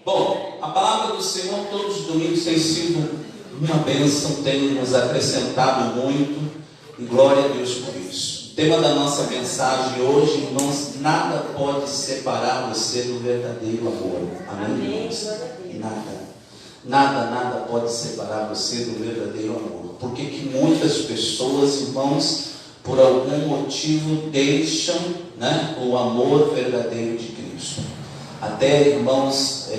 Bom, a palavra do Senhor todos os domingos tem sido uma bênção, tem nos acrescentado muito, e glória a Deus por isso. O tema da nossa mensagem hoje, irmãos, nada pode separar você do verdadeiro amor. Amém, irmãos? Nada pode separar você do verdadeiro amor. Porque que muitas pessoas, irmãos, por algum motivo deixam, o amor verdadeiro de Cristo. Até, irmãos,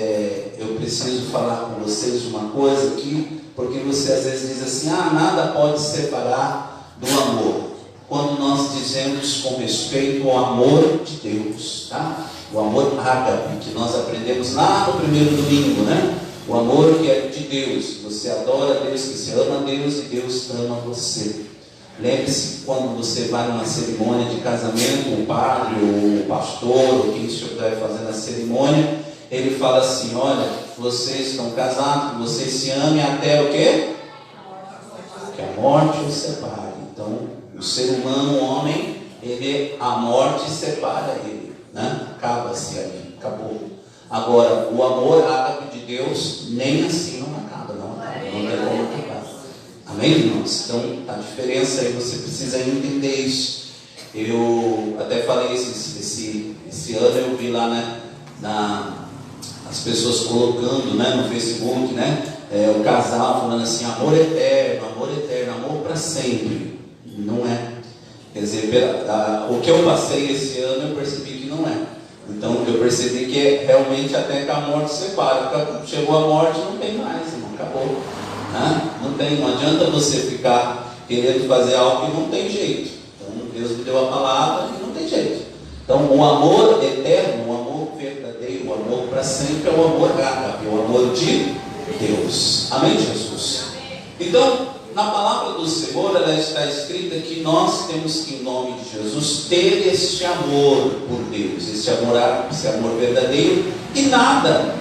eu preciso falar com vocês uma coisa aqui, porque você às vezes diz assim, nada pode separar do amor, quando nós dizemos com respeito ao amor de Deus, tá? O amor ágape, que nós aprendemos lá no primeiro domingo, o amor que é de Deus, você adora a Deus, que você ama a Deus e Deus ama você. Lembre-se que quando você vai numa cerimônia de casamento, o padre, ou o pastor, ou quem estiver fazendo a cerimônia, ele fala assim, olha, vocês estão casados, que vocês se amem até o quê? Que a morte os separe. Então, o ser humano, o homem, a morte separa ele, acaba-se ali, acabou. Agora, o amor ágape de Deus, nem assim não acaba, não tem como acabar. Amém, irmãos? Então, a diferença aí, você precisa entender isso. Eu até falei esse ano, eu vi lá, as pessoas colocando, no Facebook, o casal falando assim, amor eterno, amor para sempre. Não é. Quer dizer, o que eu passei esse ano, eu percebi que não é. Então, eu percebi que realmente até que a morte separa. Chegou a morte, não tem mais, irmão, acabou. Não adianta você ficar querendo fazer algo que não tem jeito. Então, Deus me deu a palavra e não tem jeito. Então, o amor eterno, o amor verdadeiro, o amor para sempre é o amor ágape, é o amor de Deus. Amém, Jesus? Então, na palavra do Senhor, ela está escrita que nós temos que, em nome de Jesus, ter este amor por Deus, esse amor ágape, esse amor verdadeiro, e nada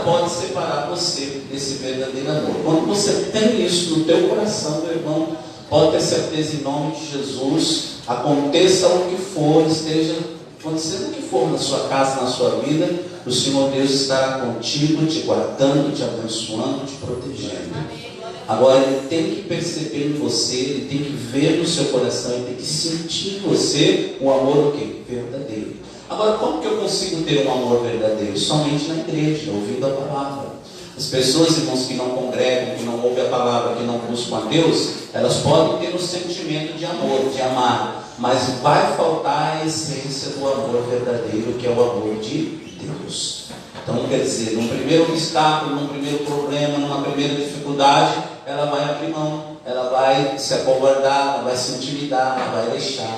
pode separar você desse verdadeiro amor. Quando você tem isso no teu coração, meu irmão, pode ter certeza, em nome de Jesus, aconteça o que for, esteja acontecendo o que for na sua casa, na sua vida, o Senhor Deus estará contigo, te guardando, te abençoando, te protegendo. Agora, Ele tem que perceber em você, Ele tem que ver no seu coração, Ele tem que sentir em você o amor o quê? Verdadeiro. Agora, como que eu consigo ter um amor verdadeiro? Somente na igreja, ouvindo a palavra. As pessoas, irmãos, que não congregam, que não ouvem a palavra, que não buscam a Deus, elas podem ter um sentimento de amor, de amar, mas vai faltar a essência do amor verdadeiro, que é o amor de Deus. Então, quer dizer, num primeiro obstáculo, num primeiro problema, numa primeira dificuldade, ela vai abrir mão, ela vai se acovardar, ela vai se intimidar, ela vai deixar.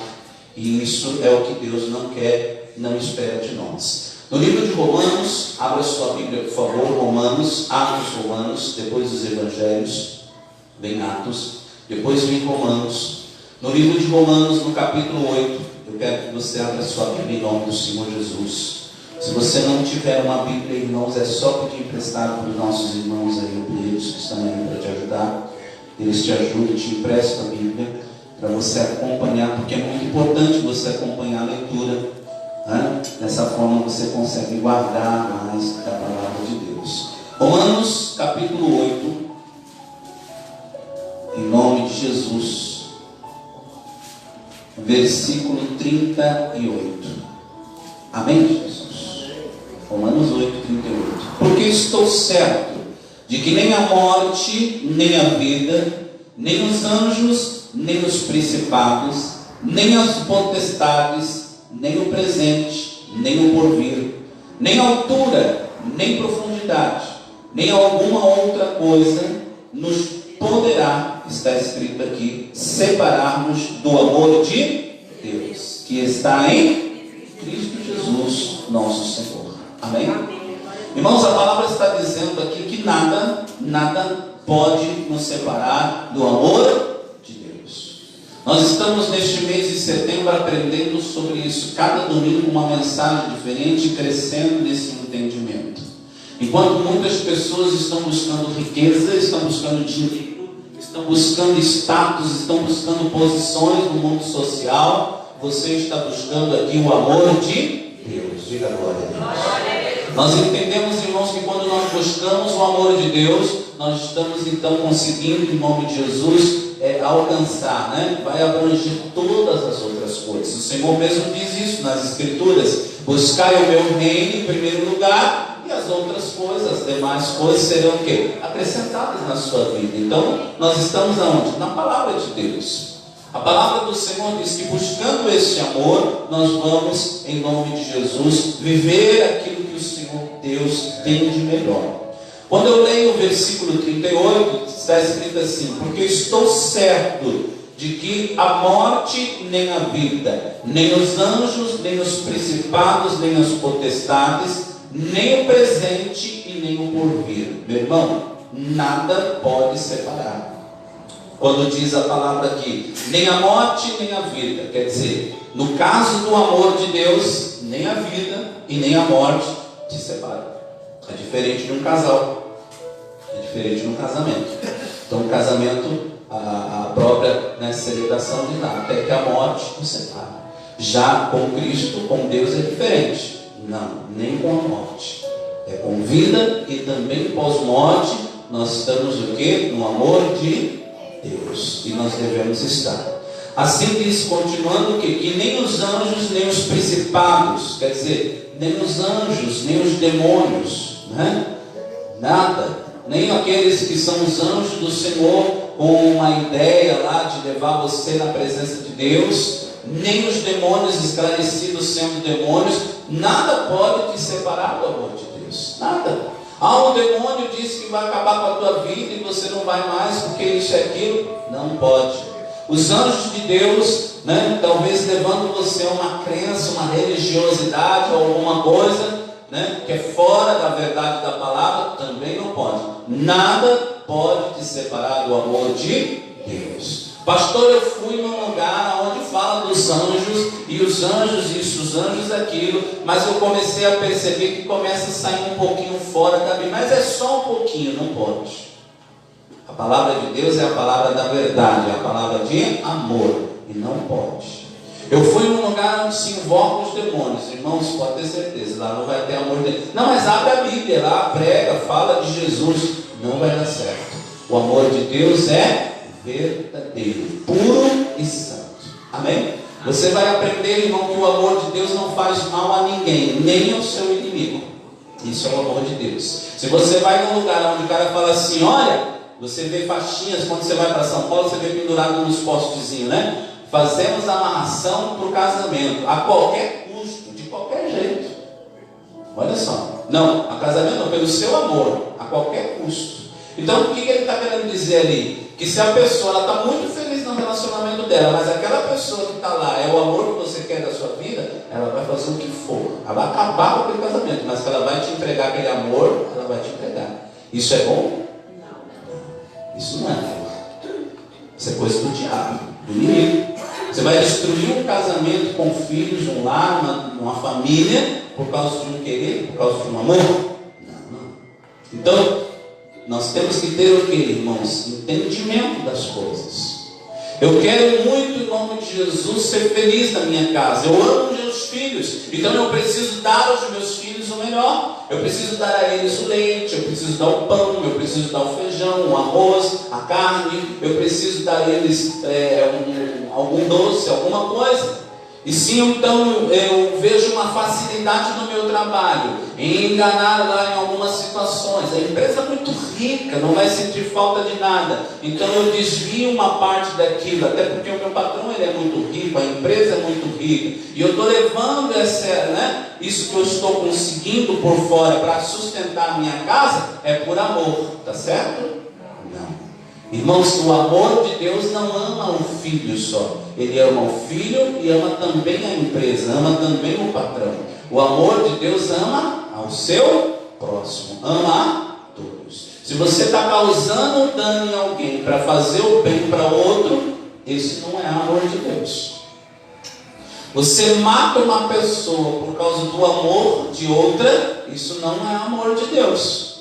E isso é o que Deus não quer, não espera de nós. No livro de Romanos, abra sua Bíblia, por favor, Atos Romanos, depois os Evangelhos, vem Atos, depois vem Romanos. No livro de Romanos, no capítulo 8, eu quero que você abra sua Bíblia em nome do Senhor Jesus. Se você não tiver uma Bíblia, irmãos, é só pedir emprestado para os nossos irmãos aí, obreiros, que estão aí para te ajudar. Eles te ajudam, te emprestam a Bíblia, para você acompanhar, porque é muito importante você acompanhar a leitura. Dessa forma você consegue guardar mais da palavra de Deus. Romanos, capítulo 8, em nome de Jesus, versículo 38. Amém, Jesus? Romanos 8, 38. Porque estou certo de que nem a morte, nem a vida, nem os anjos, nem os principados, nem as potestades, nem o presente, nem o porvir, nem a altura, nem profundidade, nem alguma outra coisa nos poderá, está escrito aqui, separar-nos do amor de Deus, que está em Cristo Jesus, nosso Senhor. Amém? Irmãos, a palavra está dizendo aqui que nada pode nos separar do amor de Deus. Nós estamos neste mês de setembro aprendendo sobre isso, cada domingo uma mensagem diferente, crescendo nesse entendimento. Enquanto muitas pessoas estão buscando riqueza, estão buscando dinheiro, estão buscando status, estão buscando posições no mundo social, você está buscando aqui o amor de Deus. Diga glória a Deus. Nós entendemos, irmãos, nós buscamos o amor de Deus, nós estamos então conseguindo, em nome de Jesus, alcançar, né? Vai abranger todas as outras coisas. O Senhor mesmo diz isso nas Escrituras: buscai o meu reino em primeiro lugar, e as outras coisas, as demais coisas serão o quê? Acrescentadas na sua vida. Então, nós estamos aonde? Na palavra de Deus. A palavra do Senhor diz que buscando esse amor, nós vamos, em nome de Jesus, viver aquilo que o Senhor Deus tem de melhor. Quando eu leio o versículo 38, está escrito assim: porque estou certo de que a morte nem a vida, nem os anjos, nem os principados, nem as potestades, nem o presente e nem o porvir. Meu irmão, nada pode separar. Quando diz a palavra aqui, nem a morte nem a vida, quer dizer, no caso do amor de Deus, nem a vida e nem a morte te separam. É diferente de um casal, é diferente de um casamento. Então, o casamento, a própria celebração diz lá, até que a morte nos separa. Já com Cristo, com Deus, é diferente. Não, nem com a morte. É com vida e também pós-morte. Nós estamos o quê? No amor de Deus. E nós devemos estar. Assim diz, continuando, que nem os anjos, nem os principados, quer dizer, nem os anjos, nem os demônios, né? Nada. Nem aqueles que são os anjos do Senhor, com uma ideia lá de levar você na presença de Deus, nem os demônios esclarecidos sendo demônios, nada pode te separar do amor de Deus. Nada. Um demônio disse que vai acabar com a tua vida e você não vai mais porque isso e aquilo. Não pode. Os anjos de Deus, né, talvez levando você a uma crença, uma religiosidade ou alguma coisa, né, que é fora da verdade da palavra, também não pode. Nada pode te separar do amor de Deus. Pastor, eu fui num lugar onde fala dos anjos, e os anjos isso, os anjos aquilo, mas eu comecei a perceber que começa a sair um pouquinho fora da Bíblia, mas é só um pouquinho, não pode. A palavra de Deus é a palavra da verdade, é a palavra de amor, e não pode. Eu fui num lugar onde se invocam os demônios, irmãos, pode ter certeza, lá não vai ter amor de Deus. Não, mas abre a Bíblia lá, prega, fala de Jesus, não vai dar certo. O amor de Deus é verdadeiro, puro e santo. Amém? Você vai aprender, irmão, que o amor de Deus não faz mal a ninguém, nem ao seu inimigo. Isso é o amor de Deus. Se você vai num lugar onde o cara fala assim, olha, você vê faixinhas, quando você vai para São Paulo, você vê pendurado nos postezinhos, né? Fazemos amarração para o casamento, a qualquer custo, de qualquer jeito. Olha só. Não, a casamento não, pelo seu amor, a qualquer custo. Então, o que ele está querendo dizer ali? Que se a pessoa está muito feliz no relacionamento dela, mas aquela pessoa que está lá é o amor que você quer da sua vida, ela vai fazer o que for. Ela vai acabar com aquele casamento, mas que ela vai te entregar aquele amor, ela vai te entregar. Isso é bom? Não. Isso não é amor. Isso é coisa do diabo, do inimigo. Você vai destruir um casamento com filhos, um lar, uma família, por causa de um querer, por causa de um amor? Não. Então, nós temos que ter o que, irmãos? Entendimento das coisas. Eu quero muito, em nome de Jesus, ser feliz na minha casa. Eu amo meus filhos, então eu preciso dar aos meus filhos o melhor. Eu preciso dar a eles o leite, eu preciso dar o pão, eu preciso dar o feijão, o arroz, a carne. Eu preciso dar a eles algum doce, alguma coisa. E sim, então eu vejo uma facilidade no meu trabalho em enganar lá em algumas situações. A empresa é muito rica, não vai sentir falta de nada. Então eu desvio uma parte daquilo, até porque o meu patrão ele é muito rico, a empresa é muito rica. E eu estou levando isso que eu estou conseguindo por fora para sustentar a minha casa, é por amor, tá certo? Não. Irmãos, o amor de Deus não ama um filho só. Ele ama o filho e ama também a empresa, ama também o patrão. O amor de Deus ama ao seu próximo, ama a todos. Se você está causando dano em alguém para fazer o bem para outro, esse não é amor de Deus. Você mata uma pessoa por causa do amor de outra, isso não é amor de Deus.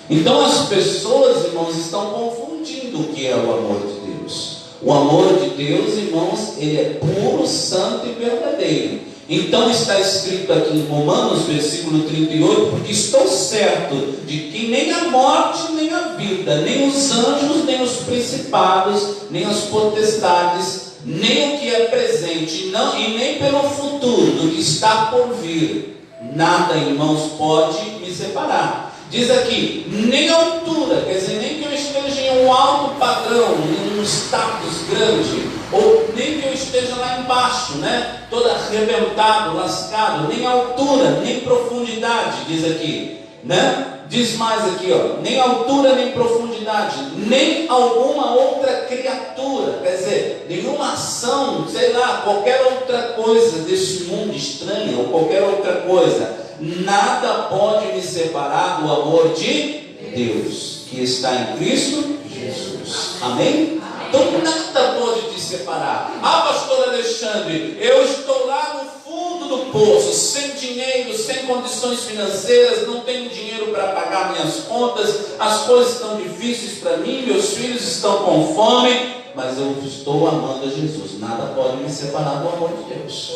Então as pessoas, irmãos, estão confundindo o que é o amor de Deus. O amor de Deus, irmãos, ele é puro, santo e verdadeiro. Então está escrito aqui em Romanos, versículo 38, porque estou certo de que nem a morte, nem a vida, nem os anjos, nem os principados, nem as potestades, nem o que é presente, não, e nem pelo futuro, do que está por vir, nada, irmãos, pode me separar. Diz aqui, nem a altura, quer dizer, nem que eu esteja em um alto padrão, em um status grande, ou nem que eu esteja lá embaixo, né, todo arrebentado, lascado, nem altura, nem profundidade, diz aqui, né? Diz mais aqui, ó, nem altura, nem profundidade, nem alguma outra criatura, quer dizer, nenhuma ação, sei lá, qualquer outra coisa desse mundo estranho, ou qualquer outra coisa, nada pode me separar do amor de Deus, que está em Cristo Jesus. Amém? Então nada pode te separar. Ah, pastor Alexandre, eu estou lá no fundo do poço, sem dinheiro, sem condições financeiras, não tenho dinheiro para pagar minhas contas, as coisas estão difíceis para mim, meus filhos estão com fome, mas eu estou amando a Jesus. Nada pode me separar do amor de Deus.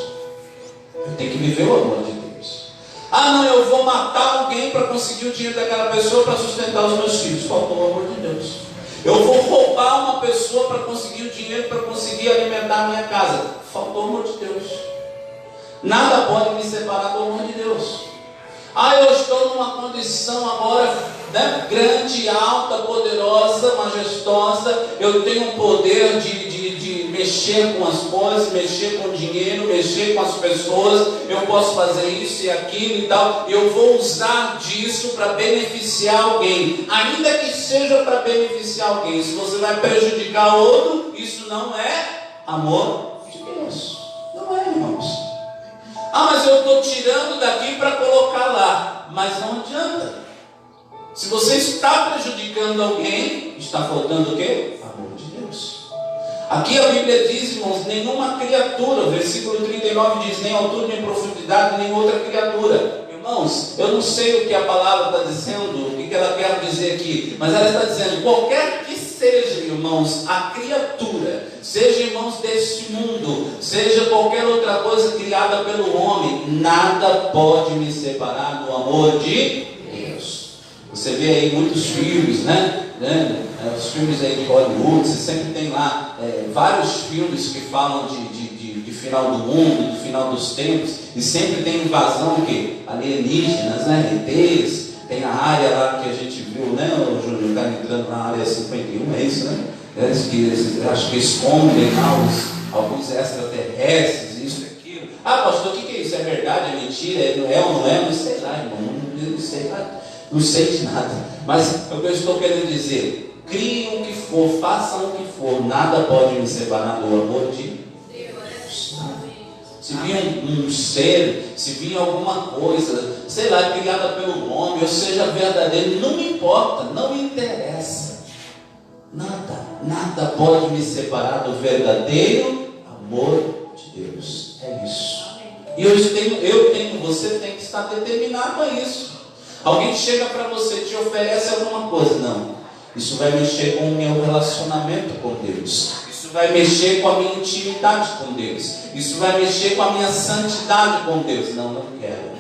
Eu tenho que viver o amor de Deus. Ah, não, eu vou matar alguém para conseguir o dinheiro daquela pessoa para sustentar os meus filhos. Faltou o amor de Deus. Eu vou roubar uma pessoa para conseguir o dinheiro, para conseguir alimentar a minha casa. Faltou o amor de Deus. Nada pode me separar do amor de Deus. Ah, eu estou numa condição agora, né, grande, alta, poderosa, majestosa. Eu tenho um poder de mexer com as coisas, mexer com o dinheiro, mexer com as pessoas. Eu posso fazer isso e aquilo e tal. Eu vou usar disso para beneficiar alguém, ainda que seja para beneficiar alguém. Se você vai prejudicar outro, isso não é amor de Deus. Não é, irmãos. Ah, mas eu estou tirando daqui para colocar lá. Mas não adianta. Se você está prejudicando alguém, está faltando o quê? Amor de Deus. Aqui a Bíblia diz, irmãos, nenhuma criatura, o versículo 39 diz, nem altura, nem profundidade, nem outra criatura. Irmãos, eu não sei o que a palavra está dizendo, o que ela quer dizer aqui, mas ela está dizendo, qualquer que seja, irmãos, a criatura, seja, irmãos, deste mundo, seja qualquer outra coisa criada pelo homem, nada pode me separar do amor de Deus. Você vê aí muitos filmes, né? Os filmes aí de Hollywood, você sempre tem lá vários filmes que falam de final do mundo, do final dos tempos, e sempre tem invasão que alienígenas, né? ETs, tem a área lá que a gente viu, né? O Júnior está entrando na área 51, é isso, né? Acho que escondem lá alguns extraterrestres, isso e aquilo. Ah, pastor, o que é isso? É verdade? É mentira? É ou não é? Não sei lá, irmão, não sei de nada. Mas o que eu estou querendo dizer, criem o que for, façam o que for, nada pode me separar do amor de Deus. Se vir um ser, se vir alguma coisa, sei lá, criada pelo homem, ou seja verdadeiro, não me importa, não me interessa. Nada pode me separar do verdadeiro amor de Deus. É isso. E eu tenho, você tem que estar determinado a isso. Alguém chega para você, te oferece alguma coisa, não. Isso vai mexer com o meu relacionamento com Deus. Isso vai mexer com a minha intimidade com Deus. Isso vai mexer com a minha santidade com Deus. Não quero.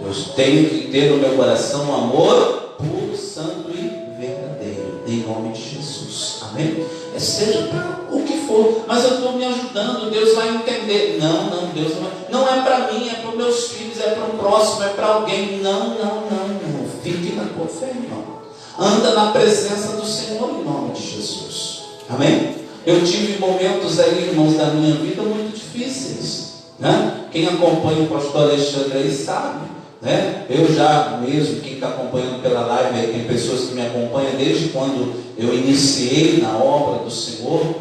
Eu tenho que ter no meu coração um amor puro, santo e verdadeiro. Em nome de Jesus. Amém? Seja para o que for. Mas eu estou me ajudando. Deus vai entender. Não, Deus não é para mim, é para os meus filhos, é para o próximo, é para alguém. Não. Fique na tua fé, irmão. Anda na presença do Senhor em nome de Jesus. Amém? Eu tive momentos aí, irmãos, da minha vida muito difíceis, né? Quem acompanha o pastor Alexandre aí sabe, né? Eu já mesmo, quem está acompanhando pela live aí, tem pessoas que me acompanham desde quando eu iniciei na obra do Senhor.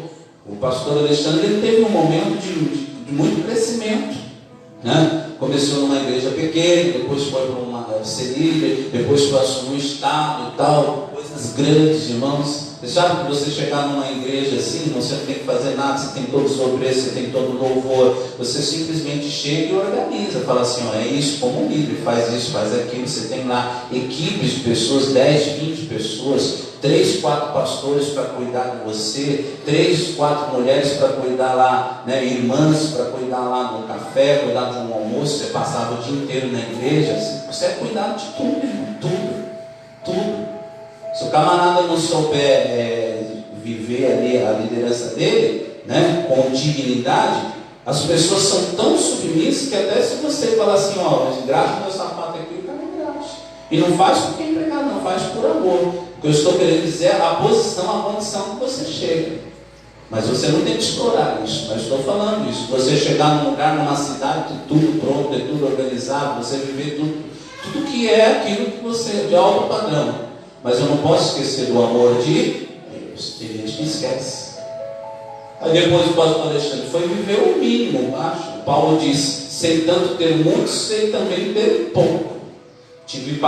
O pastor Alexandre, ele teve um momento de muito crescimento, né? Começou numa igreja pequena, depois foi para uma ser líder, depois passou no estado e tal, coisa coisas grandes, irmãos. Você sabe que você chegar numa igreja assim, você não tem que fazer nada, você tem todo o sobreço, você tem todo o louvor, você simplesmente chega e organiza, fala assim, ó, é isso, como um líder, faz isso, faz aquilo. Você tem lá equipes de pessoas, 10, 20 pessoas, 3, 4 pastores para cuidar de você, 3, 4 mulheres para cuidar lá, né, irmãs para cuidar lá no café, cuidar de um almoço. Você passava o dia inteiro na igreja, você é cuidado de tudo, irmão, tudo. Se o camarada não souber viver ali a liderança dele, né, com dignidade, as pessoas são tão submissas que até se você falar assim, ó, engraxa meu sapato aqui, o cara engraxa. E não faz porque é empregado, não faz por amor. O que eu estou querendo dizer é a posição, a condição que você chega. Mas você não tem que explorar isso, mas estou falando isso. Você chegar num lugar, numa cidade, tudo pronto, é tudo organizado, você viver tudo que é aquilo que você, de alto padrão. Mas eu não posso esquecer do amor de Deus. Tem gente que esquece. Aí depois o pastor Alexandre foi viver o mínimo, acho. Paulo diz, sei tanto ter muito, sei também ter pouco. Tive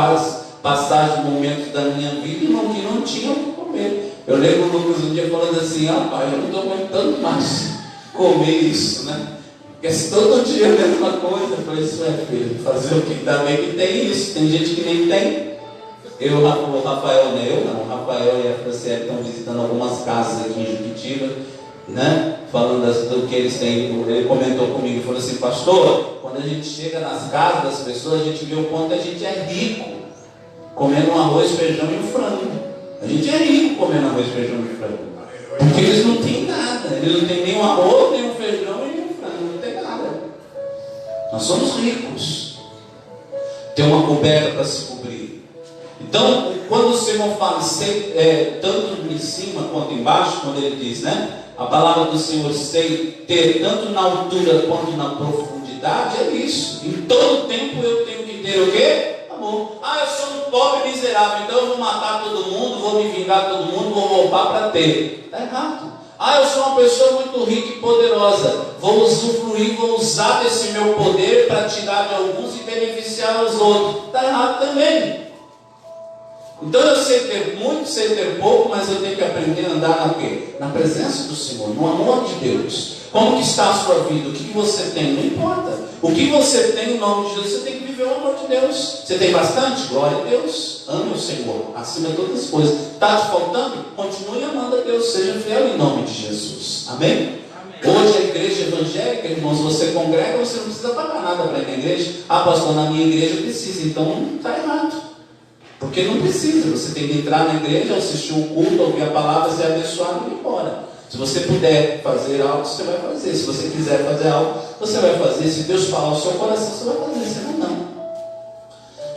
passagem, momentos da minha vida e não tinha o que comer. Eu lembro o Lucas um dia falando assim, pai, eu não estou aguentando mais comer isso, né? Porque se todo dia é a mesma coisa, eu falei, isso é filho, fazer o que? Ainda bem que tem isso, tem gente que nem tem. O Rafael e a Franciele estão visitando algumas casas aqui em Juquitiba, né? Falando do que eles têm. Ele comentou comigo, falou assim, pastor, quando a gente chega nas casas das pessoas, a gente vê o quanto a gente é rico, comendo um arroz, feijão e um frango. A gente é rico comendo arroz, feijão e frango, porque eles não têm nada, eles não têm nem um arroz, nem um feijão e nem um frango, não tem nada. Nós somos ricos, tem uma coberta para se cobrir. Então, quando o Senhor fala tanto em cima quanto embaixo, quando ele diz, né? A palavra do Senhor sei ter tanto na altura quanto na profundidade, é isso. Em todo tempo eu tenho que ter o quê? Amor. Eu sou um pobre miserável, então eu vou matar todo mundo, vou me vingar todo mundo, vou roubar para ter. Está errado. Eu sou uma pessoa muito rica e poderosa, vou usufruir, vou usar desse meu poder para tirar de alguns e beneficiar os outros. Está errado também. Então eu sei ter muito, sei ter pouco, mas eu tenho que aprender a andar na presença do Senhor, no amor de Deus. Como que está a sua vida? O que você tem? Não importa. O que você tem em nome de Deus, você tem que viver o amor de Deus. Você tem bastante? Glória a Deus. Ame o Senhor, acima de todas as coisas. Está te faltando? Continue amando a Deus. Seja fiel em nome de Jesus. Amém? Hoje a igreja evangélica, irmãos, você congrega, você não precisa pagar nada para ir na igreja. Pastor, na minha igreja precisa. Então está errado. Porque não precisa, você tem que entrar na igreja, assistir um culto, ouvir a palavra, ser abençoado e ir embora. Se você puder fazer algo, você vai fazer. Se você quiser fazer algo, você vai fazer. Se Deus falar ao seu coração, você vai fazer, senão não.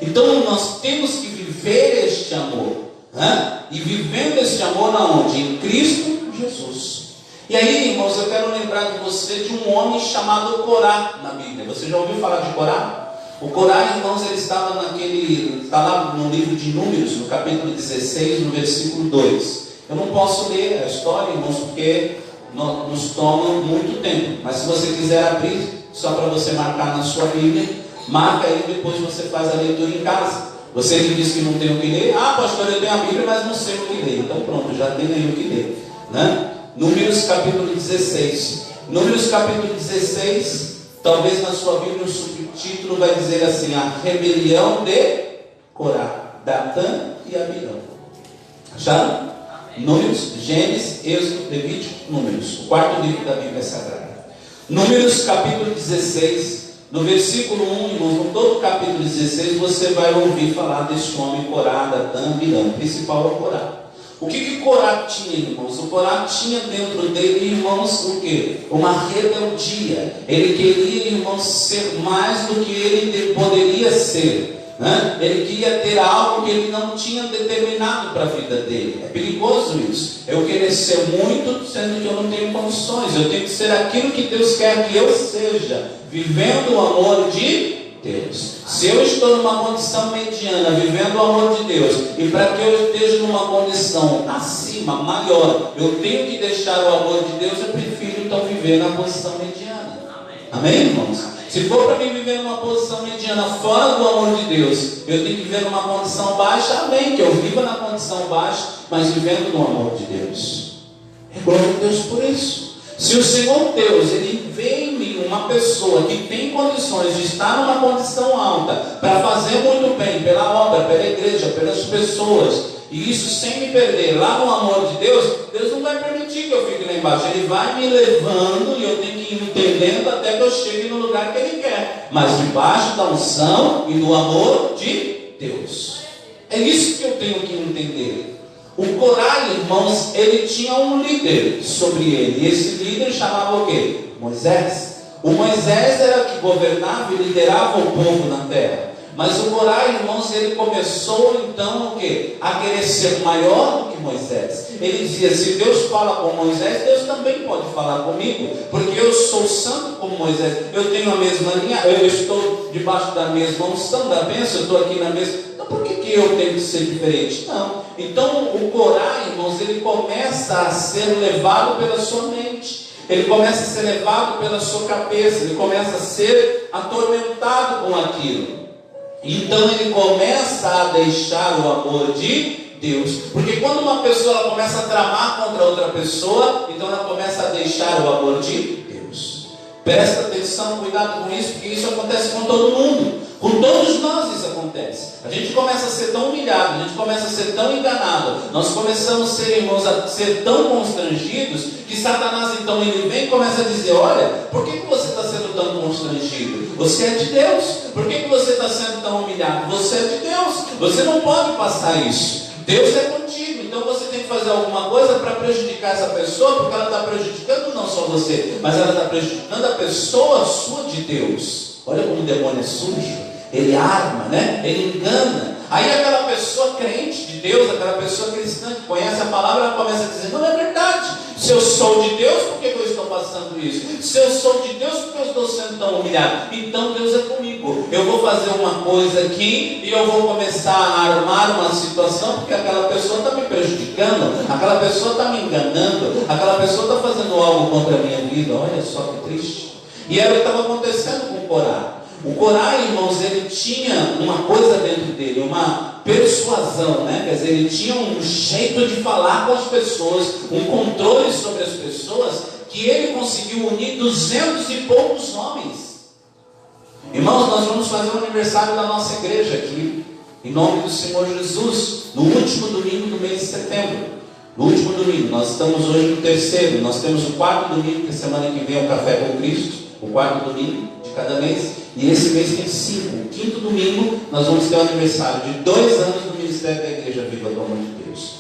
Então nós temos que viver este amor, né? E vivendo este amor aonde? Em Cristo Jesus. E aí, irmãos, eu quero lembrar de você de um homem chamado Corá na Bíblia. Você já ouviu falar de Corá? O Corá, irmãos, ele estava está lá no livro de Números, no capítulo 16, no versículo 2. Eu não posso ler a história, irmãos, porque nos toma muito tempo. Mas se você quiser abrir, só para você marcar na sua Bíblia, marca aí, depois você faz a leitura em casa. Você que diz que não tem o que ler, pastor, eu tenho a Bíblia, mas não sei o que ler. Então pronto, já tem aí o que ler, né? Números capítulo 16. Números capítulo 16, talvez na sua Bíblia o subtítulo vai dizer assim: a rebelião de Corá, Datã e Abirão. Acharam? Números, Gênesis, Êxodo, Levítico, Números. O quarto livro da Bíblia Sagrada. Números capítulo 16, no versículo 1, irmãos, no todo o capítulo 16, você vai ouvir falar desse homem Corá, Datã, Abirão. O principal é o Corá. O que Corá tinha, irmãos? O Corá tinha dentro dele, irmãos, o quê? Uma rebeldia. Ele queria, irmãos, ser mais do que ele poderia ser, né? Ele queria ter algo que ele não tinha determinado para a vida dele. É perigoso isso. Eu querer ser muito, sendo que eu não tenho condições. Eu tenho que ser aquilo que Deus quer que eu seja, vivendo o amor de Deus. Se eu estou numa condição mediana, vivendo o amor de Deus, e para que eu esteja numa condição acima, maior, eu tenho que deixar o amor de Deus, eu prefiro então viver na posição mediana. Amém, irmãos? Se for para mim viver numa posição mediana fora do amor de Deus, eu tenho que viver numa condição baixa, amém, que eu viva na condição baixa, mas vivendo no amor de Deus. É glória a Deus por isso. Se o Senhor Deus, Ele vê em mim uma pessoa que tem condições de estar numa condição alta, para fazer muito bem pela obra, pela igreja, pelas pessoas, e isso sem me perder lá no amor de Deus, Deus não vai permitir que eu fique lá embaixo. Ele vai me levando e eu tenho que ir entendendo até que eu chegue no lugar que Ele quer, mas debaixo da unção e do amor de Deus. É isso que eu tenho que entender. O Corá, irmãos, ele tinha um líder sobre ele, e esse líder chamava o quê? Moisés. O Moisés era que governava e liderava o povo na terra. Mas o Corá, irmãos, ele começou então o quê? A querer ser maior do que Moisés. Ele dizia, se Deus fala com Moisés, Deus também pode falar comigo, porque eu sou santo como Moisés, eu tenho a mesma linha, eu estou debaixo da mesma unção, da bênção, eu estou aqui na mesma, então por que eu tenho que ser diferente? Não. Então o Corá, irmãos, ele começa a ser levado pela sua mente. Ele começa a ser levado pela sua cabeça, ele começa a ser atormentado com aquilo. Então ele começa a deixar o amor de Deus. Porque quando uma pessoa ela começa a tramar contra outra pessoa, então ela começa a deixar o amor de Deus. Presta atenção, cuidado com isso, porque isso acontece com todo mundo. Com todos nós isso acontece. A gente começa a ser tão humilhado, a gente começa a ser tão enganado, nós começamos a ser, irmãos, a ser tão constrangidos, que Satanás então ele vem e começa a dizer, olha, por que você está sendo tão constrangido? Você é de Deus. Por que você está sendo tão humilhado? Você é de Deus. Você não pode passar isso. Deus é contigo, então você tem que fazer alguma coisa para prejudicar essa pessoa, porque ela está prejudicando não só você, mas ela está prejudicando a pessoa sua de Deus. Olha como o demônio é sujo. Ele arma, né? Ele engana. Aí aquela pessoa crente de Deus, aquela pessoa cristã que conhece a palavra, ela começa a dizer, não é verdade. Se eu sou de Deus, por que eu estou passando isso? Se eu sou de Deus, por que eu estou sendo tão humilhado? Então Deus é comigo. Eu vou fazer uma coisa aqui e eu vou começar a armar uma situação, porque aquela pessoa está me prejudicando, aquela pessoa está me enganando, aquela pessoa está fazendo algo contra a minha vida. Olha só que triste. E era o que estava acontecendo com o Corá. O Corá, irmãos, ele tinha uma coisa dentro dele, uma persuasão, né? Quer dizer, ele tinha um jeito de falar com as pessoas, um controle sobre as pessoas, que ele conseguiu unir 200 e poucos homens. Irmãos, nós vamos fazer o aniversário da nossa igreja aqui, em nome do Senhor Jesus, no último domingo do mês de setembro. No último domingo, nós estamos hoje no terceiro, nós temos o quarto domingo, que semana que vem é o Café com Cristo, o quarto domingo de cada mês. E esse mês tem 5. O quinto domingo nós vamos ter o aniversário de 2 anos do Ministério da Igreja Viva do Amor de Deus.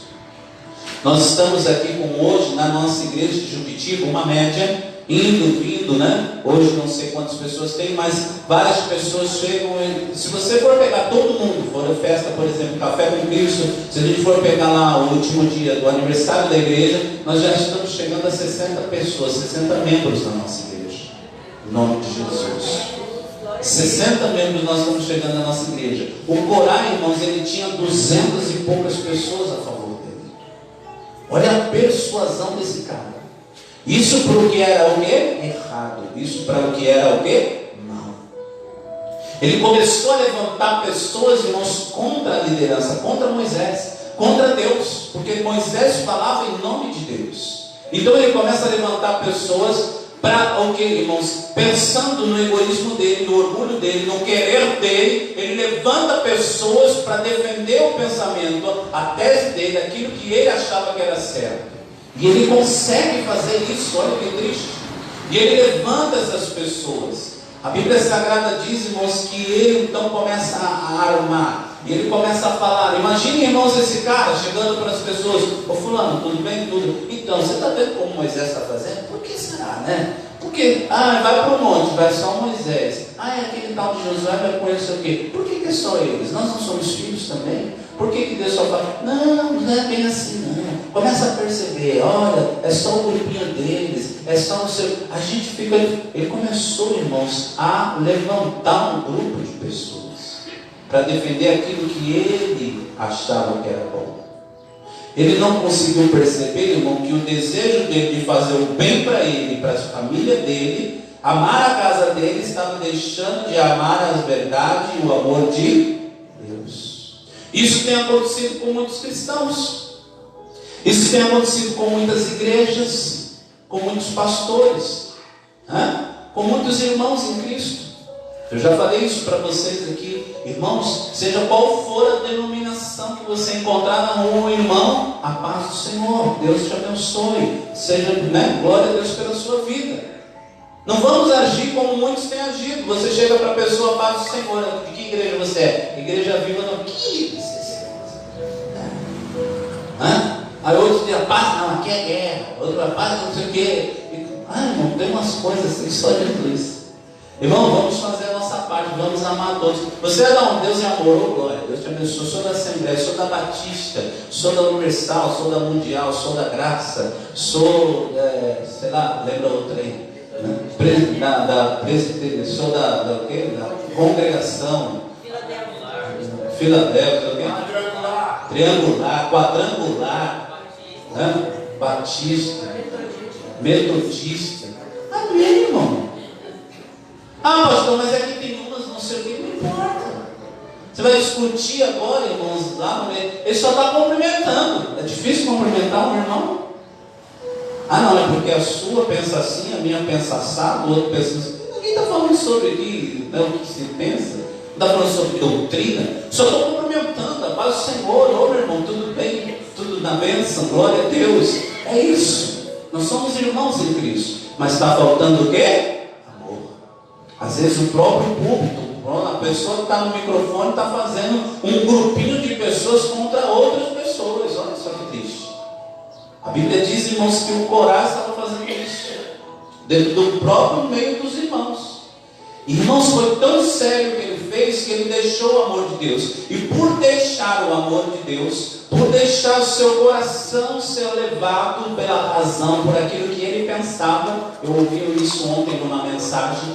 Nós estamos aqui com hoje na nossa igreja de Juquitiba, uma média, indo, vindo, né? Hoje não sei quantas pessoas tem, mas várias pessoas chegam. Se você for pegar todo mundo, for a festa, por exemplo, Café com Cristo, se a gente for pegar lá o último dia do aniversário da igreja, nós já estamos chegando a 60 pessoas, 60 membros da nossa igreja. Em nome de Jesus. 60 membros nós estamos chegando na nossa igreja. O Corá, irmãos, ele tinha 200 e poucas pessoas a favor dele. Olha a persuasão desse cara. Isso para o que era o quê? Errado. Isso para o que era o quê? Mal. Ele começou a levantar pessoas, irmãos, contra a liderança, contra Moisés, contra Deus, porque Moisés falava em nome de Deus. Então ele começa a levantar pessoas para o que, irmãos? Pensando no egoísmo dele, no orgulho dele, no querer dele, ele levanta pessoas para defender o pensamento, a tese dele, aquilo que ele achava que era certo. E ele consegue fazer isso, olha que triste. E ele levanta essas pessoas. A Bíblia Sagrada diz, irmãos, que ele então começa a armar. E ele começa a falar. Imagine, irmãos, esse cara chegando para as pessoas: ô fulano, tudo bem? Tudo. Então, você está vendo como Moisés está fazendo? Por que será, né? Porque, vai para o monte, vai só Moisés. É aquele tal de Josué, vai conhecer o quê? Por que é só eles? Nós não somos filhos também? Por que Deus só fala? Não é bem assim, não. Começa a perceber, olha, é só o grupinho deles, é só o seu. A gente fica. Ele começou, irmãos, a levantar um grupo de pessoas para defender aquilo que ele achava que era bom. Ele não conseguiu perceber, irmão, que o desejo dele de fazer o bem para ele e para a família dele Amar a casa dele estava deixando de amar a verdade e o amor de Deus. Isso tem acontecido com muitos cristãos. Isso tem acontecido com muitas igrejas, com muitos pastores, com muitos irmãos em Cristo. Eu já falei isso para vocês aqui, irmãos, seja qual for a denominação que você encontrar na rua, irmão, a paz do Senhor, Deus te abençoe, seja, glória a Deus pela sua vida. Não vamos agir como muitos têm agido. Você chega para a pessoa, paz do Senhor, de que igreja você é? Igreja Viva, não, que igreja? Aí outro dia, paz, não, aqui é guerra, outro paz, não sei o quê. Irmão, tem umas coisas assim, só Jesus. Irmão, vamos fazer a nossa parte, vamos amar todos. Você é da onde? Deus é amor, oh glória, Deus te abençoe. Sou da Assembleia, sou da Batista, sou da Universal, sou da Mundial, sou da Graça, sou, sei lá, lembra outra aí? Da Presbiteriana, sou da Congregação, Filadélfia, Triangular, Quadrangular, Batista, Metodista. Amém, irmão. Pastor, mas aqui tem umas, não sei o que, não importa. Você vai discutir agora, irmãos, lá no meio. Ele só está cumprimentando. É difícil cumprimentar um irmão? Não, é porque a sua pensa assim, a minha pensa assado, o outro pensa assim. Ninguém está falando sobre aqui, o que se pensa. Não está falando sobre doutrina. Só estou cumprimentando, a paz do Senhor. Ô meu irmão, tudo bem, tudo na bênção, glória a Deus. É isso. Nós somos irmãos em Cristo. Mas está faltando o quê? Às vezes o próprio púlpito, a pessoa que está no microfone está fazendo um grupinho de pessoas contra outras pessoas. Olha só que triste. A Bíblia diz, irmãos, que o Corá estava fazendo isso dentro do próprio meio dos irmãos. Irmãos, foi tão sério o que ele fez que ele deixou o amor de Deus. E por deixar o amor de Deus, por deixar o seu coração ser levado pela razão, por aquilo que ele pensava, eu ouvi isso ontem numa mensagem.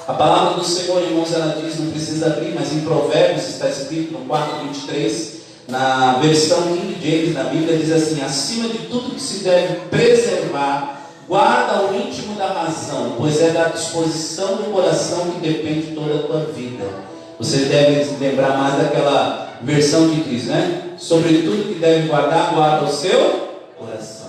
A palavra do Senhor, irmãos, ela diz, não precisa abrir, mas em Provérbios está escrito no 4:23, na versão King James da Bíblia, diz assim: acima de tudo que se deve preservar, guarda o íntimo da razão, pois é da disposição do coração que depende toda a tua vida. Você deve lembrar mais daquela versão que diz, sobre tudo que deve guardar, guarda o seu coração.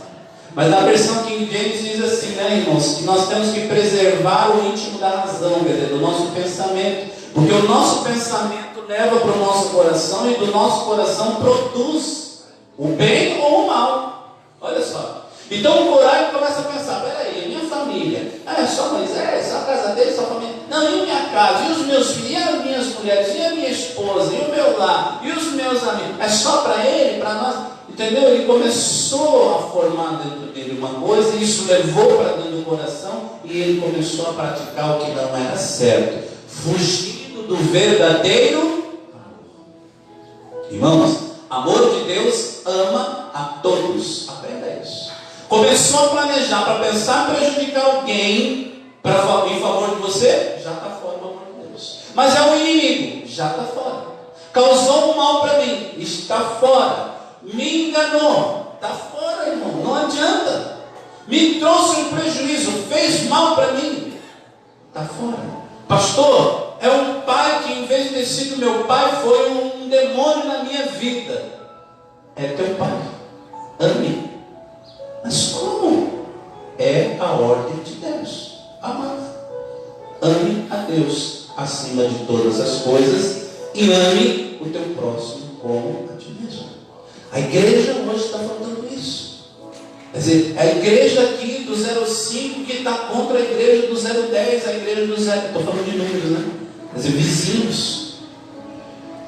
Mas na versão King James diz assim, irmãos, que nós temos que preservar o íntimo da razão, quer dizer, do nosso pensamento, porque o nosso pensamento leva para o nosso coração e do nosso coração produz o bem ou o mal. Olha só. Então o Corá começa a pensar, peraí, minha família, é só Moisés, só a casa dele, só a família. Não, e minha casa, e os meus filhos, e as minhas mulheres, e a minha esposa, e o meu lar, e os meus amigos. É só para ele, para nós. Entendeu? Ele começou a formar dentro dele uma coisa, e isso levou para dentro do coração, e ele começou a praticar o que não era certo, fugindo do verdadeiro amor. Irmãos, amor de Deus ama a todos. Aprenda isso. Começou a planejar para pensar em prejudicar alguém em favor de você, já está fora do amor de Deus. Mas é um inimigo, já está fora. Causou um mal para mim, está fora. Me enganou, está fora, irmão, não adianta. Me trouxe um prejuízo, fez mal para mim, está fora. Pastor, é um pai que em vez de ter sido meu pai, foi um demônio na minha vida. É teu pai, ame. Mas como? É a ordem de Deus, amar. Ame a Deus acima de todas as coisas e ame o teu próximo como a ti mesmo. A igreja hoje está faltando isso. Quer dizer, a igreja aqui do 05 que está contra a igreja do 010, a igreja do 0. Estou falando de números, Quer dizer, vizinhos.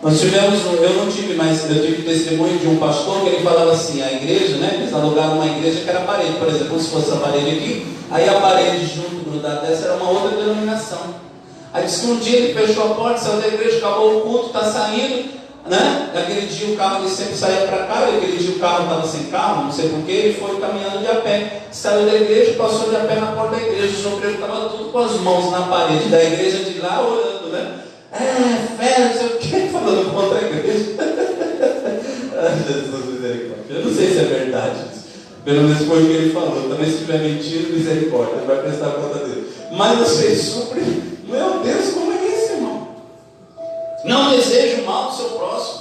Nós tivemos, eu não tive, mas eu tive testemunho de um pastor que ele falava assim, a igreja, eles alugaram uma igreja que era parede, por exemplo, se fosse a parede aqui, aí a parede junto, grudada dessa, era uma outra denominação. Aí disse que um dia ele fechou a porta, saiu da igreja, acabou o culto, está saindo, Naquele dia o carro ele sempre saía para cá, aquele dia o carro estava sem carro, não sei porquê, ele foi caminhando de a pé, saiu da igreja, passou de a pé na porta da igreja, os obreiros estavam tudo com as mãos na parede da igreja de lá, olhando, fé, não sei o que, falando contra a igreja. Jesus misericórdia. Eu não sei se é verdade isso, Pelo menos foi o que ele falou. Também se estiver mentindo, misericórdia, ele vai prestar conta dele. Mas você supre. Meu Deus, como é isso, irmão? Não deseje o mal do seu próximo.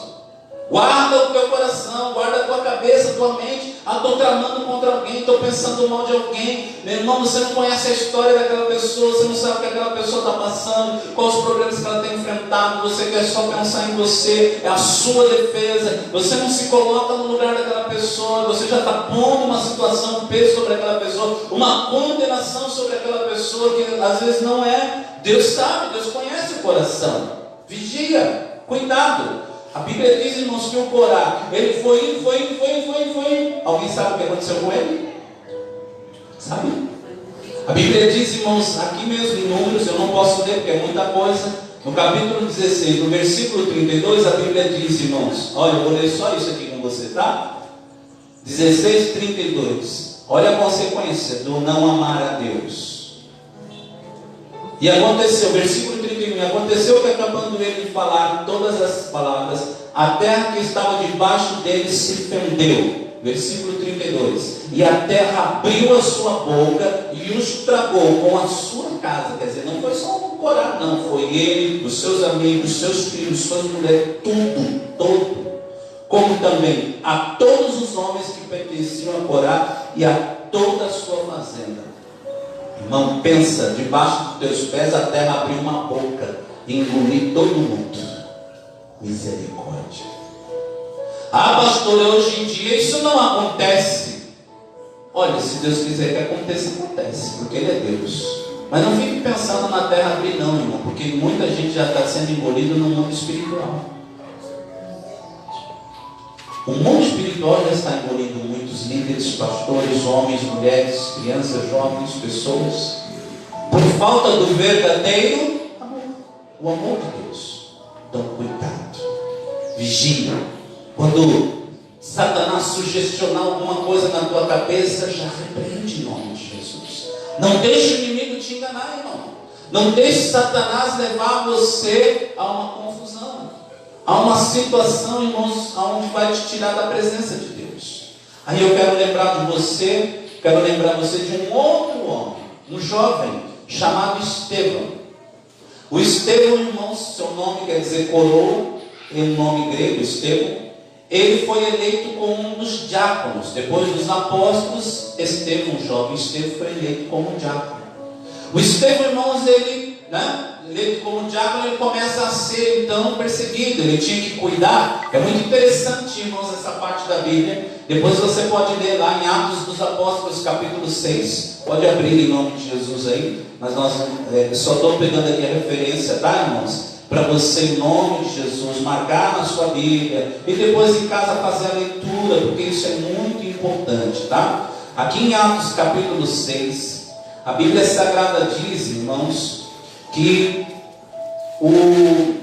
Guarda o teu coração, guarda a tua cabeça, a tua mente. Estou tramando contra alguém, estou pensando mal de alguém. Meu irmão, você não conhece a história daquela pessoa, você não sabe o que aquela pessoa está passando, quais os problemas que ela tem enfrentado. Você quer só pensar em você, é a sua defesa. Você não se coloca no lugar daquela pessoa, você já está pondo uma situação, um peso sobre aquela pessoa, uma condenação sobre aquela pessoa que às vezes não é. Deus sabe, Deus conhece o coração. Vigia, cuidado. A Bíblia diz, irmãos, que o Corá, ele foi indo. Alguém sabe o que aconteceu com ele? Sabe? A Bíblia diz, irmãos, aqui mesmo em Números, eu não posso ler porque é muita coisa. No capítulo 16, no versículo 32, a Bíblia diz, irmãos, olha, eu vou ler só isso aqui com você, tá? 16, 32. Olha a consequência do não amar a Deus. E aconteceu, versículo 31, aconteceu que acabando ele de falar todas as palavras, a terra que estava debaixo dele se fendeu. Versículo 32. E a terra abriu a sua boca e os tragou com a sua casa. Quer dizer, não foi só um Corá, não. Foi ele, os seus amigos, seus filhos, suas mulheres, tudo, todo. Como também a todos os homens que pertenciam a Corá e a toda a sua fazenda. Irmão, pensa, debaixo dos teus pés a terra abriu uma boca e engoliu todo mundo. Misericórdia. Ah, pastor, hoje em dia isso não acontece. Olha, se Deus quiser que aconteça, acontece, porque Ele é Deus. Mas não fique pensando na terra abrir não, irmão, porque muita gente já está sendo engolida no mundo espiritual. O mundo espiritual já está engolindo muitos líderes, pastores, homens, mulheres, crianças, jovens, pessoas, por falta do verdadeiro amor, o amor de Deus. Então, cuidado, vigia. Quando Satanás sugestionar alguma coisa na tua cabeça, já repreende em nome de Jesus. Não deixe o inimigo te enganar, irmão. Não deixe Satanás levar você a uma confusão. Há uma situação, irmãos, onde vai te tirar da presença de Deus. Aí eu quero lembrar você de um outro homem, um jovem, chamado Estevão. O Estevão, irmãos, seu nome quer dizer coroa, é um nome grego, Estevão. Ele foi eleito como um dos diáconos. Depois dos apóstolos, Estevão, o jovem Estevão, foi eleito como diácono. O Estevão, irmãos, ele como diácono, ele começa a ser então perseguido, ele tinha que cuidar. É muito interessante, irmãos, essa parte da Bíblia. Depois você pode ler lá em Atos dos Apóstolos, capítulo 6. Pode abrir em nome de Jesus aí. Mas nós só estou pegando aqui a referência, tá, irmãos? Para você, em nome de Jesus, marcar na sua Bíblia e depois em casa fazer a leitura, porque isso é muito importante, tá? Aqui em Atos capítulo 6, a Bíblia Sagrada diz, irmãos, que o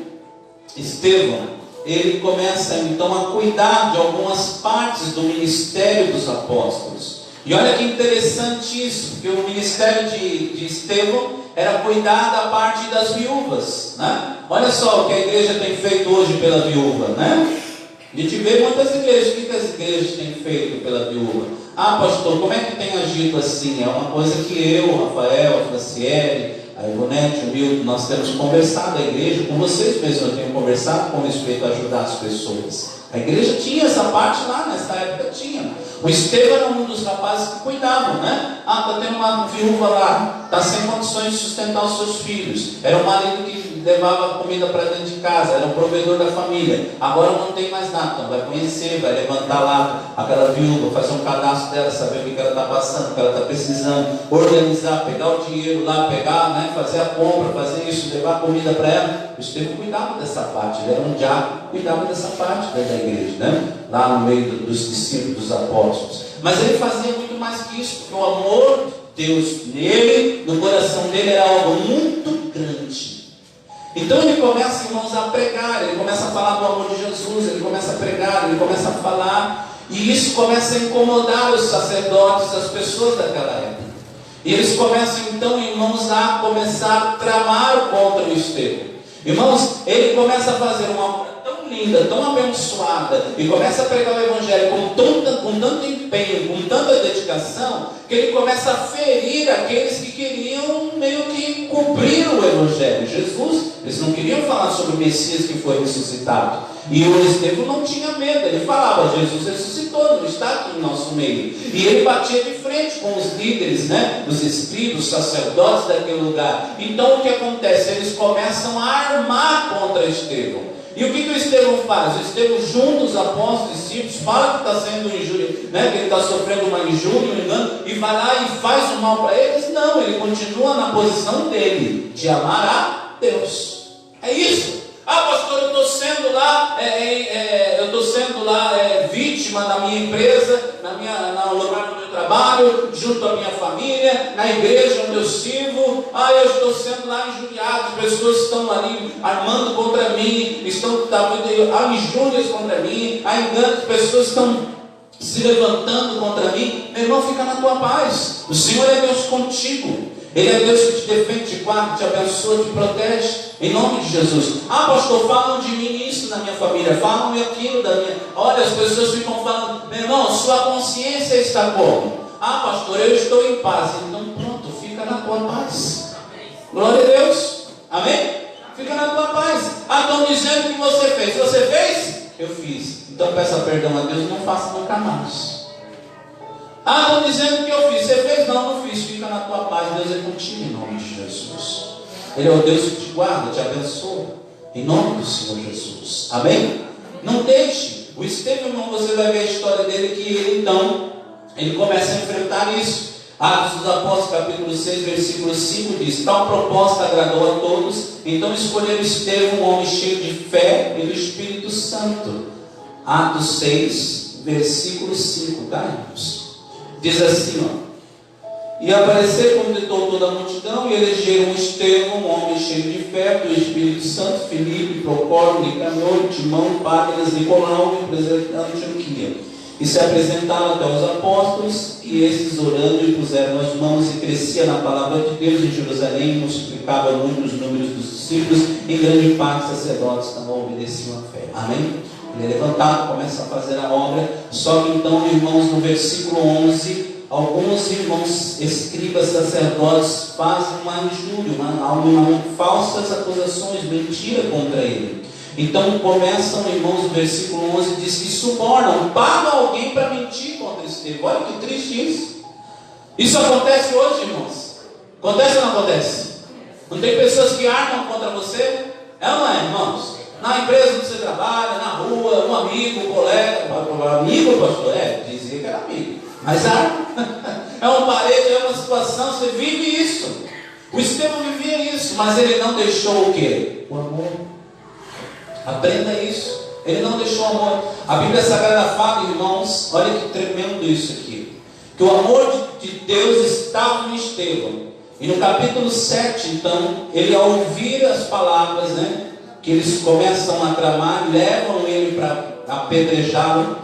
Estevão, ele começa então a cuidar de algumas partes do ministério dos apóstolos. E olha que interessante isso, que o ministério de Estevão era cuidar da parte das viúvas, né? Olha só o que a igreja tem feito hoje pela viúva, né? A gente vê muitas igrejas. O que as igrejas têm feito pela viúva? Ah, pastor, como é que tem agido assim? É uma coisa que eu, Rafael, a Franciele, a Ivonete, o Milton, nós temos conversado, a igreja, com vocês mesmos eu tenho conversado com respeito a ajudar as pessoas. A igreja tinha essa parte lá, nessa época tinha. O Estevão era um dos rapazes que cuidavam, né? Ah, está tendo uma viúva lá, está sem condições de sustentar os seus filhos. Era um marido que levava comida para dentro de casa, era um provedor da família. Agora não tem mais nada, então vai conhecer, vai levantar lá aquela viúva, fazer um cadastro dela, saber o que ela está passando, o que ela está precisando, organizar, pegar o dinheiro lá, pegar, né, fazer a compra, fazer isso, levar comida para ela. O Estevão cuidava dessa parte, ele era um diácono, cuidava dessa parte da igreja, né? Lá no meio dos discípulos, dos apóstolos. Mas ele fazia muito mais que isso, porque o amor de Deus nele, no coração dele, era algo muito grande. Então ele começa, irmãos, a pregar, ele começa a falar do amor de Jesus, ele começa a pregar, ele começa a falar, e isso começa a incomodar os sacerdotes, as pessoas daquela época. E eles começam então, irmãos, a começar a tramar contra o Estevão. Irmãos, ele começa a fazer uma obra tão tão linda, tão abençoada, e começa a pregar o Evangelho com tanto empenho, com tanta dedicação, que ele começa a ferir aqueles que queriam meio que cumprir o Evangelho. Jesus, eles não queriam falar sobre o Messias que foi ressuscitado. E o Estevão não tinha medo, ele falava: Jesus ressuscitou, não está aqui no nosso meio. E ele batia de frente com os líderes, os escribas, os sacerdotes daquele lugar. Então o que acontece? Eles começam a armar contra Estevão. E o que o Estevão faz? O Estevão junta os apóstolos e discípulos, fala que está sendo injúria, que ele está sofrendo uma injúria, um engano, e vai lá e faz o mal para eles. Não, ele continua na posição dele, de amar a Deus. É isso. Pastor, eu estou sendo lá, vítima da minha empresa, no lugar do meu trabalho, junto à minha família, na igreja onde eu sirvo. Eu estou sendo lá injuriado, as pessoas estão ali armando contra mim, há injúrias contra mim, há enganos, as pessoas estão se levantando contra mim. Meu irmão, fica na tua paz. O Senhor é Deus contigo. Ele é Deus que te defende, te guarda, te abençoa, te protege, em nome de Jesus. Pastor, falam de mim isso na minha família, falam aquilo da minha... Olha, as pessoas ficam falando: meu irmão, sua consciência está como? Pastor, eu estou em paz. Então pronto, fica na tua paz. Glória a Deus. Amém? Fica na tua paz. Estão dizendo que você fez. Você fez? Eu fiz. Então peça perdão a Deus, não faça nunca mais. Estão dizendo que eu fiz. Você fez? Não fiz. Fica na tua paz. Deus é contigo, em nome de Jesus. Ele é o Deus que te guarda, te abençoa, em nome do Senhor Jesus. Amém? Não deixe. O Estevão, irmão, você vai ver a história dele, que ele começa a enfrentar isso. Atos dos Apóstolos, capítulo 6, versículo 5 diz: tal proposta agradou a todos, então escolheram Estevão, um homem cheio de fé e do Espírito Santo. Atos 6, versículo 5, tá, irmãos? Diz assim, e apareceram, completou toda a multidão, e elegeram Estevão, um homem cheio de fé, do Espírito Santo, Filipe, Procópio, Nicanor, Timão, Págras, Nicolau, representando Antioquia. E se apresentaram até os apóstolos, e esses, orando, e puseram as mãos, e crescia na palavra de Deus em Jerusalém, e multiplicava muito os números dos discípulos, e grande parte dos sacerdotes também obedeciam a fé. Amém? Ele é levantado, começa a fazer a obra. Só que então, irmãos, no versículo 11, alguns irmãos escribas, sacerdotes, fazem uma injúria, falsas acusações, mentira contra ele. Então começam, irmãos, no versículo 11 diz que subornam, pagam alguém para mentir contra Estevão. Olha que triste isso. Isso acontece hoje, irmãos. Acontece ou não acontece? Não tem pessoas que armam contra você? É ou não é, irmãos? Na empresa onde você trabalha, na rua, um amigo, um colega. Amigo, pastor? Dizia que era amigo, mas é um parede, é uma situação, você vive isso. O Estevão vivia isso, mas ele não deixou o quê? O amor. Aprenda isso. Ele não deixou o amor. A Bíblia Sagrada fala, irmãos, olha que tremendo isso aqui, que o amor de Deus estava no Estevão. E no capítulo 7, então, ele, ao ouvir as palavras, que eles começam a tramar, levam ele para apedrejá-lo.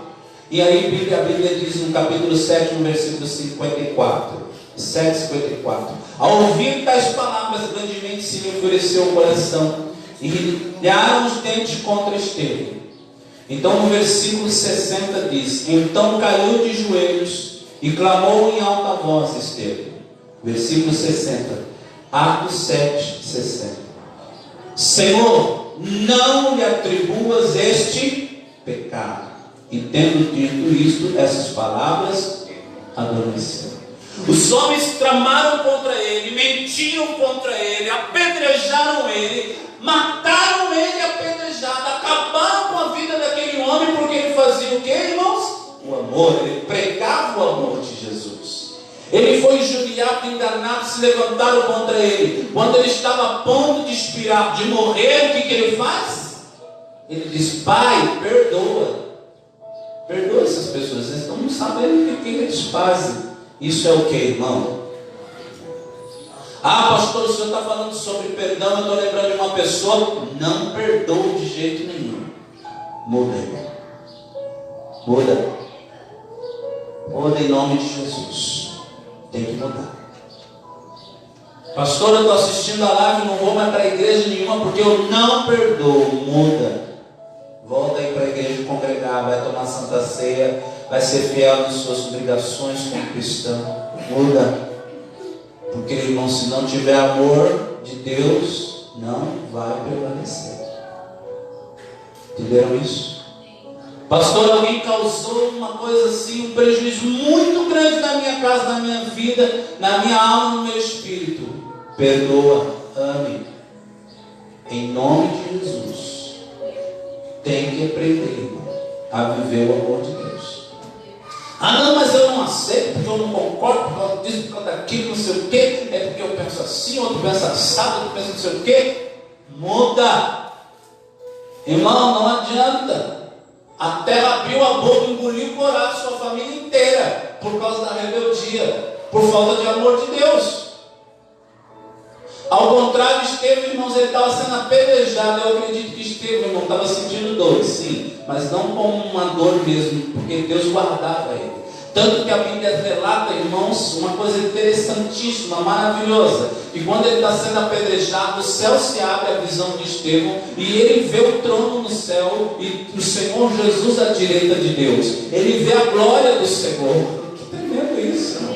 E aí a Bíblia diz no capítulo 7, no versículo 54, 7:54, ao ouvir tais palavras, grandemente se lhe enfureceu o coração, e rilharam os dentes contra Estevão. Então no versículo 60 diz: então caiu de joelhos e clamou em alta voz Estevão. Versículo 60, Atos 7, 60. Senhor, não lhe atribuas este pecado. E tendo dito isto, essas palavras, adormeceu. Os homens tramaram contra ele, mentiram contra ele, apedrejaram ele, mataram ele apedrejado, acabaram com a vida daquele homem, porque ele fazia o que, irmãos? O amor. Ele pregava o amor de Jesus. Ele foi injuriado, enganado, se levantaram contra ele. Quando ele estava a ponto de expirar, de morrer, o que ele faz? Ele diz: Pai, perdoa. Perdoa essas pessoas, eles não sabem o que eles fazem. Isso é o que, irmão? Pastor, o senhor está falando sobre perdão. Eu estou lembrando de uma pessoa que não perdoa de jeito nenhum. Muda, irmão. Muda. Muda em nome de Jesus. Tem que mudar. Pastor, eu estou assistindo a live, não vou mais para a igreja nenhuma porque eu não perdoo. Muda. Volta igreja congregar, vai tomar santa ceia, vai ser fiel nas suas obrigações como cristão. Muda. Porque, irmão, se não tiver amor de Deus, não vai prevalecer. Entenderam isso? Pastor, alguém causou uma coisa assim, um prejuízo muito grande na minha casa, na minha vida, na minha alma, no meu espírito. Perdoa, ame. Em nome de Jesus. Tem que aprender, irmão, a viver o amor de Deus. Ah, não, mas eu não aceito, porque eu não concordo, por causa disso, por causa daquilo, não sei o quê. É porque eu penso assim, outro pensa assado, outro pensa não sei o quê. Muda. Irmão, não adianta. A terra abriu a boca, engoliu o coração, sua família inteira, por causa da rebeldia, por falta de amor de Deus. Ao contrário, Estevão, irmãos, ele estava sendo apedrejado. Eu acredito que Estevão, irmão, estava sentindo dor, sim, mas não como uma dor mesmo, porque Deus guardava ele. Tanto que a Bíblia relata, irmãos, uma coisa interessantíssima, maravilhosa, que quando ele está sendo apedrejado, o céu se abre, a visão de Estevão, e ele vê o trono no céu, e o Senhor Jesus à direita de Deus. Ele vê a glória do Senhor. Que tremendo isso, irmão.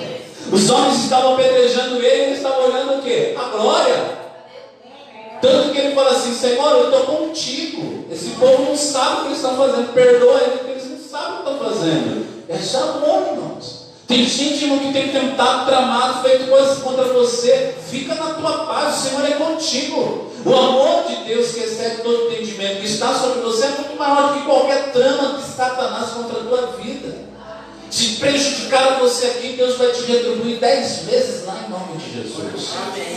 Os homens estavam apedrejando ele estava olhando o quê? A glória. Tanto que ele fala assim: Senhor, eu estou contigo. Esse povo não sabe o que eles estão fazendo. Perdoa eles, porque eles não sabem o que estão fazendo. É só amor, irmãos. Tem gente, irmão, que tem tentado, tramado, feito coisas contra você. Fica na tua paz, o Senhor é contigo. O amor de Deus, que excede todo entendimento, que está sobre você, é muito maior do que qualquer trama de Satanás contra a tua vida. Se prejudicaram você aqui, Deus vai te retribuir 10 vezes lá em nome de Jesus.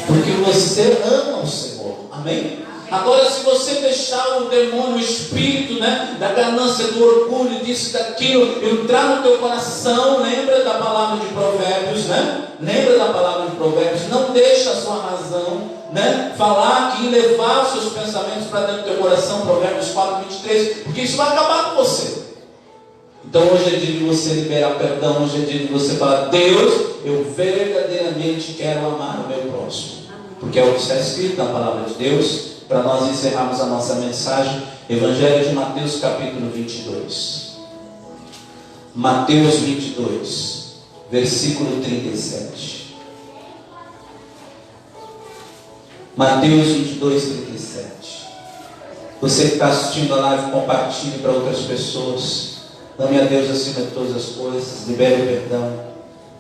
Porque você ama o Senhor. Amém? Agora, se você deixar o demônio, o espírito, da ganância, do orgulho, disso, daquilo, entrar no teu coração, lembra da palavra de Provérbios, Lembra da palavra de Provérbios. Não deixa a sua razão, falar aqui, levar os seus pensamentos para dentro do teu coração, Provérbios 4:23, porque isso vai acabar com você. Então hoje é dia de você liberar perdão, hoje é dia de você falar: Deus, eu verdadeiramente quero amar o meu próximo. Porque é o que está escrito na palavra de Deus. Para nós encerrarmos a nossa mensagem, Evangelho de Mateus capítulo 22. Mateus 22, versículo 37. Mateus 22, 37. Você que está assistindo a live, compartilhe para outras pessoas. Ame a Deus acima de todas as coisas, libere o perdão.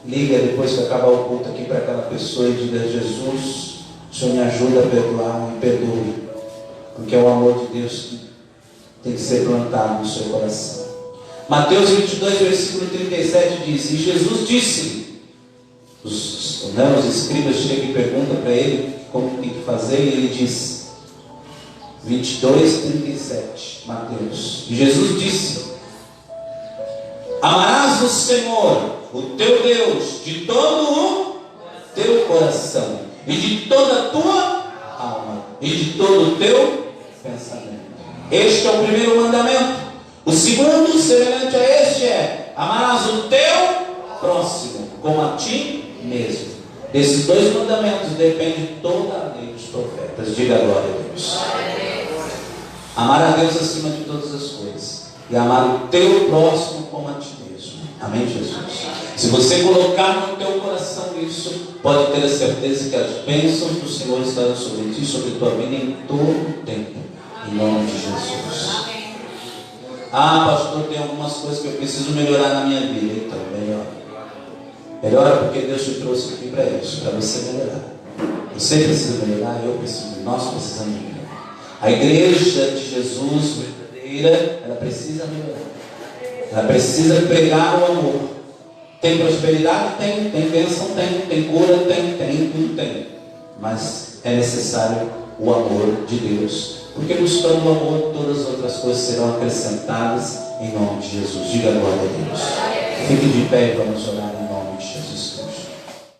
Liga depois que acabar o culto aqui para aquela pessoa e diga: Jesus, o Senhor me ajuda a perdoar, me perdoe. Porque é o amor de Deus que tem que ser plantado no seu coração. Mateus 22, versículo 37 diz: E Jesus disse, os escribas chegam e perguntam para ele como tem que fazer, e ele diz, 22, 37, Mateus. E Jesus disse: Amarás o Senhor, o teu Deus, de todo o teu coração, e de toda a tua alma, e de todo o teu pensamento. Este é o primeiro mandamento. O segundo, semelhante a este, é: amarás o teu próximo como a ti mesmo. Desses dois mandamentos depende toda a lei dos profetas. Diga glória a Deus. Amar a Deus acima de todas as coisas e amar o teu próximo como a ti mesmo. Amém, Jesus? Se você colocar no teu coração isso, pode ter a certeza que as bênçãos do Senhor estarão sobre ti, sobre a tua vida em todo o tempo, em nome de Jesus. Ah, pastor, tem algumas coisas que eu preciso melhorar na minha vida. Então, melhora porque Deus te trouxe aqui para isso, para você melhorar. Você precisa melhorar, eu preciso, nós precisamos melhorar. A igreja de Jesus verdadeira, ela precisa melhorar. Ela precisa pregar o amor. Tem prosperidade? Tem bênção? Tem cura? Tem. Mas é necessário o amor de Deus. Porque buscando o amor, todas as outras coisas serão acrescentadas em nome de Jesus. Diga glória a Deus. Fique de pé e vamos orar em nome de Jesus Cristo.